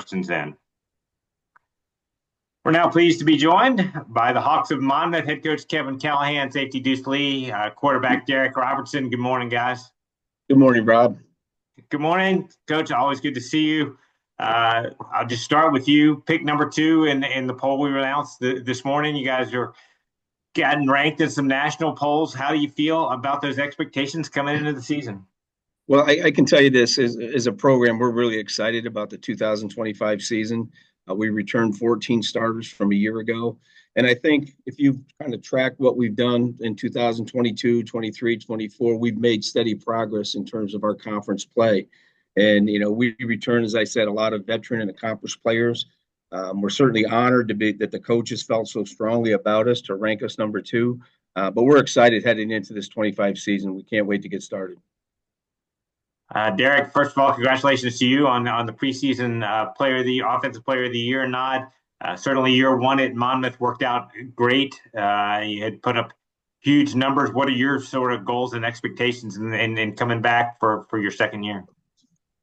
questions in. We're now pleased to be joined by the Hawks of Monmouth head coach Kevin Callahan, safety Deuce Lee, quarterback Derek Robertson. Good morning, guys. Good morning, Rob. Good morning, Coach. Always good to see you. I'll just start with you. Pick number 2 in the poll we announced this morning. You guys are getting ranked in some national polls. How do you feel about those expectations coming into the season? Well, I can tell you this, as a program, we're really excited about the 2025 season. We returned 14 starters from a year ago. And I think if you kind of track what we've done in 2022, 23, 24, we've made steady progress in terms of our conference play. And, we returned, as I said, a lot of veteran and accomplished players. We're certainly honored that the coaches felt so strongly about us to rank us number 2. But we're excited heading into this 25 season. We can't wait to get started. Derek, first of all, congratulations to you on the preseason offensive player of the year nod. Certainly year 1 at Monmouth worked out great. You had put up huge numbers. What are your sort of goals and expectations in coming back for your second year?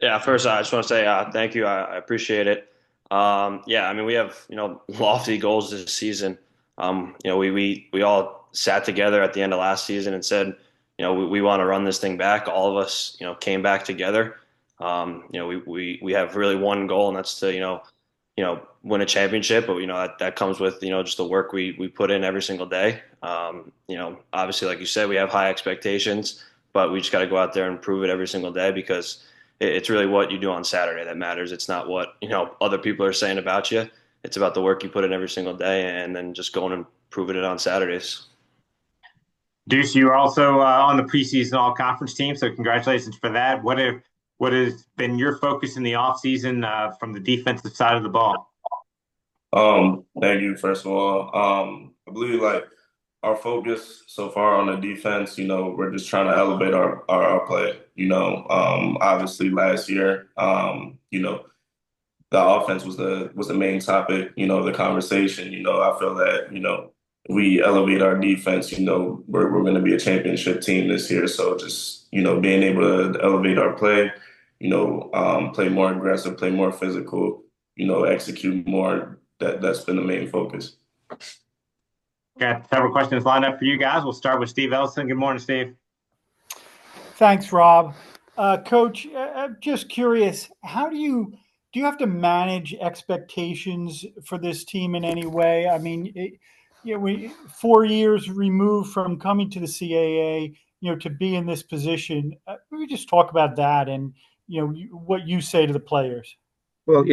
Yeah, first I just want to say thank you. I appreciate it. We have lofty goals this season. We all sat together at the end of last season and said, we want to run this thing back. All of us, came back together. We have really one goal, and that's to, win a championship. But, that comes with, just the work we put in every single day. Obviously, like you said, we have high expectations, but we just got to go out there and prove it every single day because it's really what you do on Saturday that matters. It's not what, other people are saying about you. It's about the work you put in every single day and then just going and proving it on Saturdays. Deuce, you are also on the preseason all-conference team, so congratulations for that. What has been your focus in the offseason from the defensive side of the ball? Thank you, first of all. I believe our focus so far on the defense, we're just trying to elevate our play. Obviously last year, the offense was the main topic, the conversation. I feel that, we elevate our defense, we're going to be a championship team this year. So just, being able to elevate our play, play more aggressive, play more physical, execute more. That's been the main focus. Got several questions lined up for you guys. We'll start with Steve Ellison. Good morning, Steve. Thanks, Rob. Coach, I'm just curious, do you have to manage expectations for this team in any way? I mean, we 4 years removed from coming to the CAA, to be in this position. We just talk about that and, what you say to the players. Well,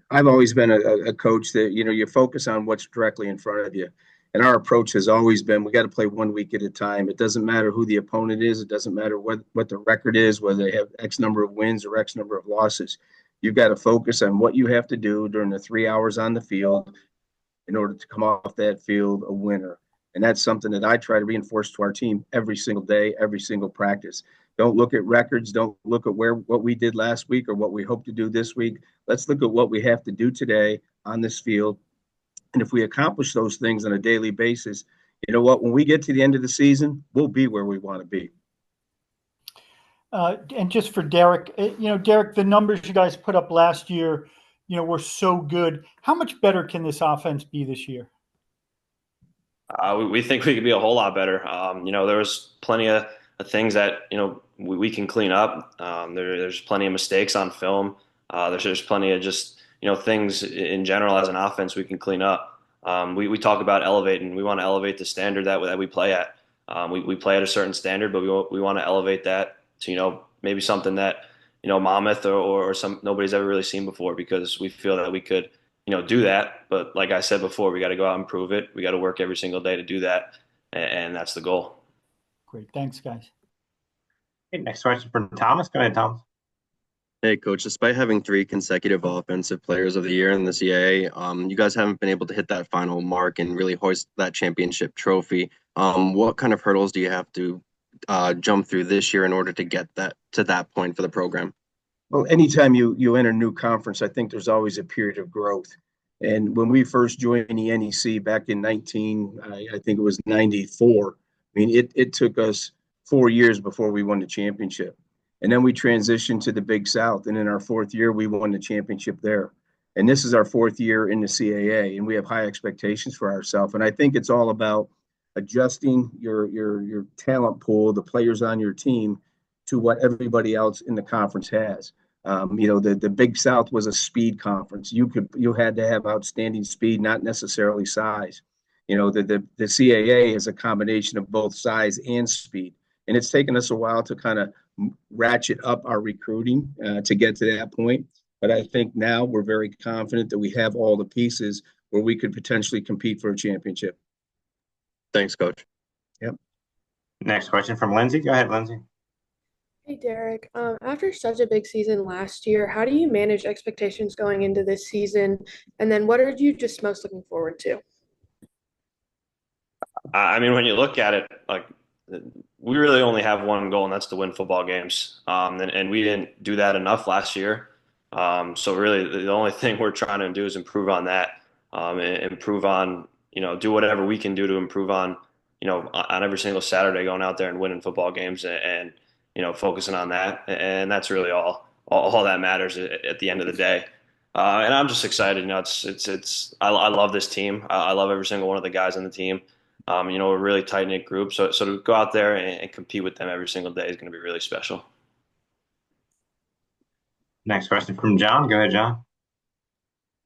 I've always been a coach that, you focus on what's directly in front of you. And our approach has always been, we got to play 1 week at a time. It doesn't matter who the opponent is. It doesn't matter what the record is, whether they have X number of wins or X number of losses. You've got to focus on what you have to do during the 3 hours on the field in order to come off that field a winner. And that's something that I try to reinforce to our team every single day, every single practice. Don't look at records. Don't look at what we did last week or what we hope to do this week. Let's look at what we have to do today on this field. And if we accomplish those things on a daily basis, you know what? When we get to the end of the season, we'll be where we want to be. And just for Derek, Derek, the numbers you guys put up last year, were so good. How much better can this offense be this year? We think we could be a whole lot better. There was plenty of things that, we can clean up. There's plenty of mistakes on film. There's plenty of just, things in general as an offense we can clean up. We talk about elevating. We want to elevate the standard that we play at. We play at a certain standard, but we want to elevate that to, maybe something that, Monmouth or nobody's ever really seen before, because we feel that we could, do that. But like I said before, we got to go out and prove it. We got to work every single day to do that. And that's the goal. Great. Thanks, guys. Okay, next question from Thomas. Go ahead, Thomas. Hey, Coach, despite having 3 consecutive offensive players of the year in the CAA, you guys haven't been able to hit that final mark and really hoist that championship trophy. What kind of hurdles do you have to jump through this year in order to get to that point for the program? Well, anytime you enter a new conference, I think there's always a period of growth. And when we first joined the NEC back in I think it was 94, I mean, it took us 4 years before we won the championship. And then we transitioned to the Big South. And in our 4th year, we won the championship there. And this is our fourth year in the CAA, and we have high expectations for ourselves. And I think it's all about adjusting your talent pool, the players on your team, to what everybody else in the conference has. The Big South was a speed conference. You had to have outstanding speed, not necessarily size. The CAA is a combination of both size and speed, and it's taken us a while to kind of ratchet up our recruiting to get to that point. But I think now we're very confident that we have all the pieces where we could potentially compete for a championship. Thanks, Coach. Yep. Next question from Lindsay. Go ahead, Lindsay. Hey Derek, after such a big season last year, how do you manage expectations going into this season? And then what are you just most looking forward to? I mean, when you look at it, like we really only have one goal, and that's to win football games. And we didn't do that enough last year. So really, the only thing we're trying to do is improve on that, and improve on, do whatever we can do to improve on, on every single Saturday going out there and winning football games and focusing on that. And that's really all that matters at the end of the day. And I'm just excited. I love this team. I love every single one of the guys on the team. We're a really tight knit group. So to go out there and compete with them every single day is going to be really special. Next question from John. Go ahead, John.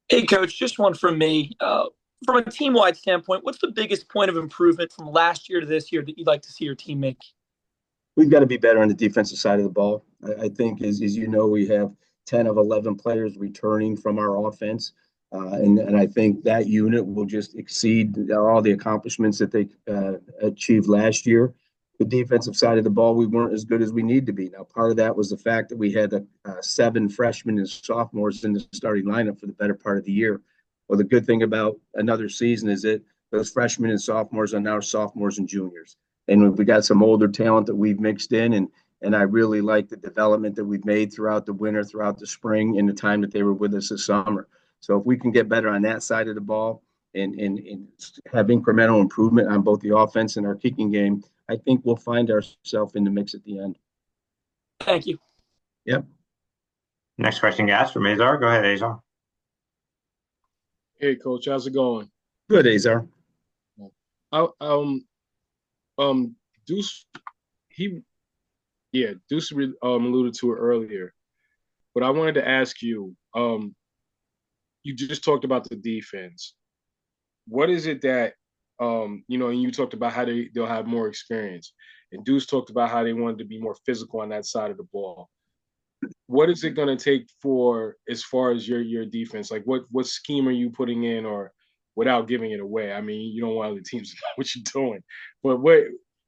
Hey, Coach, just one from me. From a team-wide standpoint, what's the biggest point of improvement from last year to this year that you'd like to see your team make? We've got to be better on the defensive side of the ball. I think, as we have 10 of 11 players returning from our offense. And I think that unit will just exceed all the accomplishments that they achieved last year. The defensive side of the ball, we weren't as good as we need to be. Now, part of that was the fact that we had 7 freshmen and sophomores in the starting lineup for the better part of the year. Well, the good thing about another season is that those freshmen and sophomores are now sophomores and juniors. And we got some older talent that we've mixed in, and I really like the development that we've made throughout the winter, throughout the spring, and the time that they were with us this summer. So if we can get better on that side of the ball and have incremental improvement on both the offense and our kicking game, I think we'll find ourselves in the mix at the end. Thank you. Yep. Next question, guys, from Azar. Go ahead, Azar. Hey, Coach, how's it going? Good, Azar. Deuce, Deuce alluded to it earlier, but I wanted to ask you. You just talked about the defense. What is it that and you talked about how they'll have more experience, and Deuce talked about how they wanted to be more physical on that side of the ball. What is it going to take for as far as your defense? Like what scheme are you putting in, or without giving it away? I mean, you don't want other teams to know what you're doing, but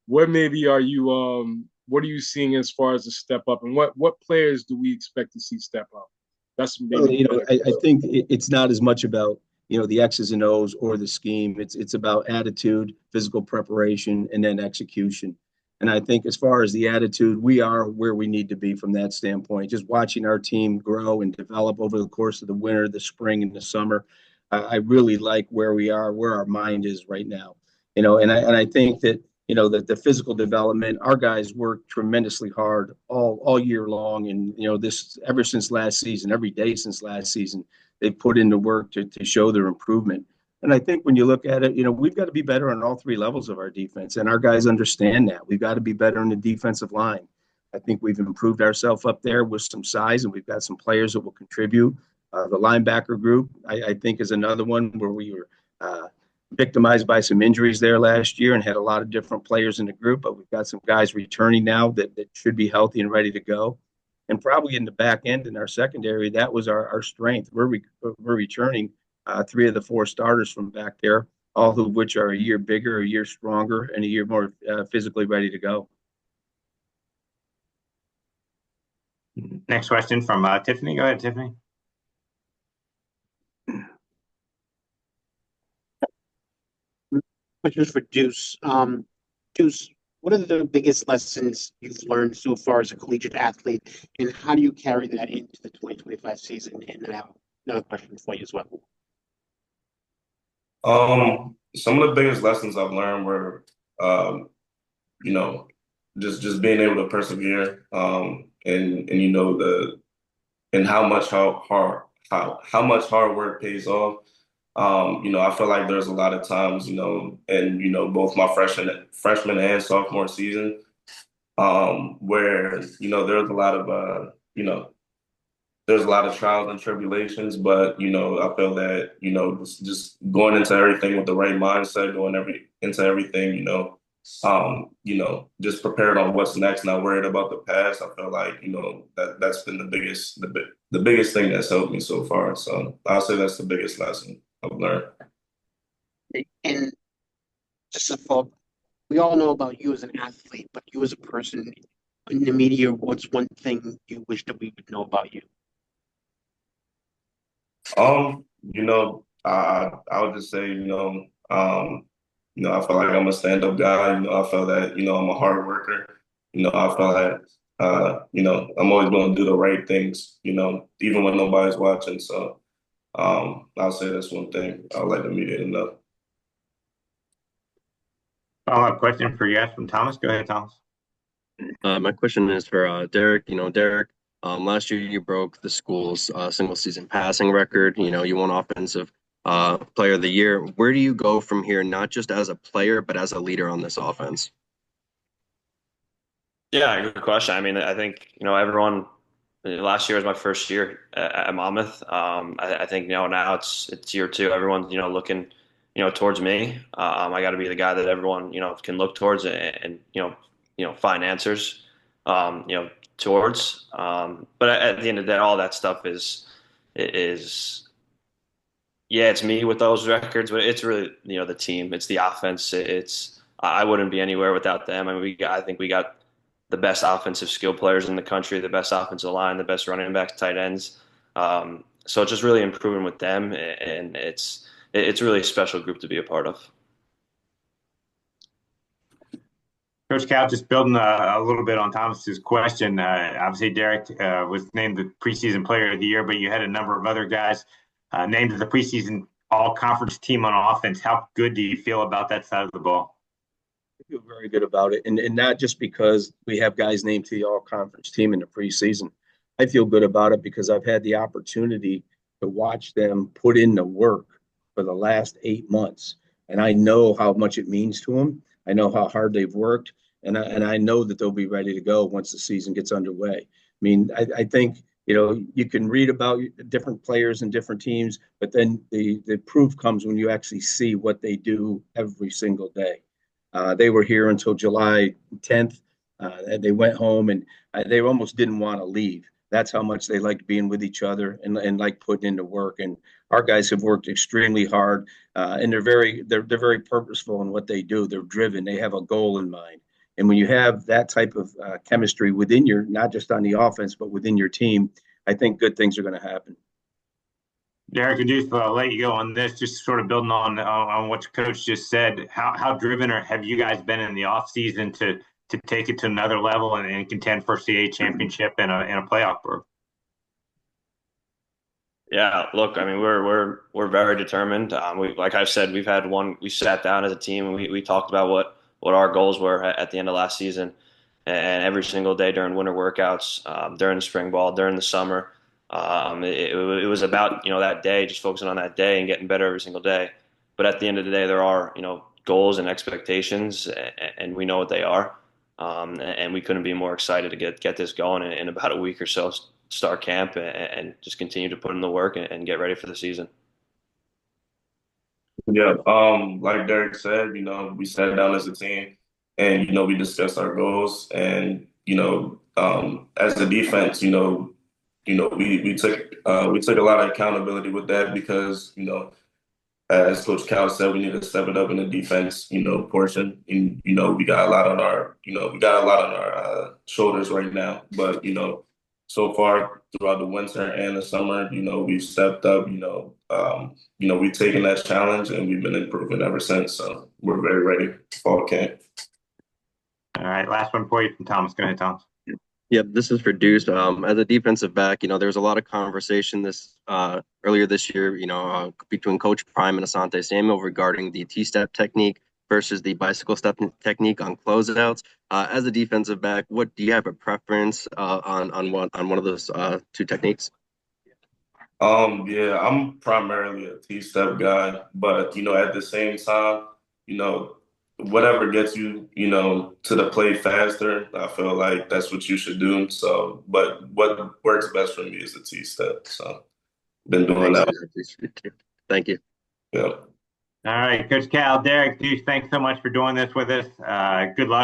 what maybe are you what are you seeing as far as a step up, and what players do we expect to see step up? That's maybe I think it's not as much about the X's and O's or the scheme. It's about attitude, physical preparation, and then execution. And I think as far as the attitude, we are where we need to be from that standpoint. Just watching our team grow and develop over the course of the winter, the spring, and the summer, I really like where we are, where our mind is right now. And I think that that the physical development, our guys work tremendously hard all year long, and this ever since last season, every day since last season, they've put in the work to show their improvement. And I think when you look at it, we've got to be better on all 3 levels of our defense, and our guys understand that. We've got to be better in the defensive line. I think we've improved ourselves up there with some size, and we've got some players that will contribute. The linebacker group, I think, is another one where we were victimized by some injuries there last year and had a lot of different players in the group, but we've got some guys returning now that should be healthy and ready to go. And probably in the back end in our secondary, that was our strength. We're returning 3 of the 4 starters from back there, all of which are a year bigger, a year stronger, and a year more physically ready to go. Next question from Tiffany. Go ahead, Tiffany. Questions for Deuce. Deuce, what are the biggest lessons you've learned so far as a collegiate athlete, and how do you carry that into the 2025 season? And then I have another question for you as well. Some of the biggest lessons I've learned were, just being able to persevere, and how how much hard work pays off. I feel like there's a lot of times, and both my freshman and sophomore season, where there's a lot of there's a lot of trials and tribulations, but I feel that just going into everything with the right mindset, into everything, just prepared on what's next, not worried about the past. I feel like that's been the biggest thing that's helped me so far. So I'll say that's the biggest lesson I've learned. And just a follow, we all know about you as an athlete, but you as a person in the media, what's one thing you wish that we would know about you? I would just say, I feel like I'm a stand-up guy. I feel that, I'm a hard worker. I feel that, I'm always going to do the right things, even when nobody's watching. So, I'll say that's one thing I would like the media to know. Follow-up question for you guys from Thomas. Go ahead, Thomas. My question is for Derek. Derek, last year you broke the school's single season passing record. You won offensive player of the year. Where do you go from here, not just as a player, but as a leader on this offense? Yeah, good question. I mean, I think, everyone, last year was my first year at Monmouth. I think, now it's year two. Everyone's, looking, towards me. I got to be the guy that everyone, can look towards and find answers, towards. But at the end of the day, all that stuff is, yeah, it's me with those records, but it's really, the team. It's the offense. I wouldn't be anywhere without them. I mean, I think we got the best offensive skill players in the country, the best offensive line, the best running backs, tight ends. So it's just really improving with them, and it's really a special group to be a part of. Coach Cal, just building a little bit on Thomas's question. Obviously, Derek was named the preseason player of the year, but you had a number of other guys named to the preseason all-conference team on offense. How good do you feel about that side of the ball? I feel very good about it. And not just because we have guys named to the all-conference team in the preseason. I feel good about it because I've had the opportunity to watch them put in the work for the last 8 months. And I know how much it means to them. I know how hard they've worked. And I know that they'll be ready to go once the season gets underway. I mean, I think, you can read about different players and different teams, but then the proof comes when you actually see what they do every single day. They were here until July 10th. They went home and they almost didn't want to leave. That's how much they liked being with each other and like putting into work. And our guys have worked extremely hard, and they're very purposeful in what they do. They're driven. They have a goal in mind. And when you have that type of chemistry within not just on the offense, but within your team, I think good ththings are going to happen. Derek, and just let you go on this, just sort of building on what Coach just said. How driven have you guys been in the off season to take it to another level and contend for CAA championship and a playoff berth? Yeah, look, I mean, we're very determined. Like I've said, we sat down as a team and we talked about what our goals were at the end of last season, and every single day during winter workouts, during the spring ball, during the summer, it was about that day, just focusing on that day and getting better every single day. But at the end of the day, there are goals and expectations, and we know what they are, and we couldn't be more excited to get this going in about a week or so. Start camp and just continue to put in the work and get ready for the season. Yeah, like Derek said, we sat down as a team and we discussed our goals and as a defense, we took a lot of accountability with that because as Coach Cal said, we need to step it up in the defense, portion. And, we got a lot on our shoulders right now. But, so far throughout the winter and the summer, we've stepped up, we've taken that challenge and we've been improving ever since. So we're very ready for fall camp. All right. Last one for you from Thomas. Go ahead, Thomas. Yep, this is for Deuce. As a defensive back, there was a lot of conversation earlier this year, between Coach Prime and Asante Samuel regarding the T-step technique versus the bicycle step technique on closeouts. As a defensive back, what do you have a preference on one of those two techniques? Yeah, I'm primarily a T-step guy, but at the same time, you know, whatever gets you, to the plate faster, I feel like that's what you should do. So, but what works best for me is the T-step. So, been doing Thanks, that. man. I appreciate it. Thank you. Yeah. All right, Coach Cal, Derek, Deuce, thanks so much for doing this with us. Good luck.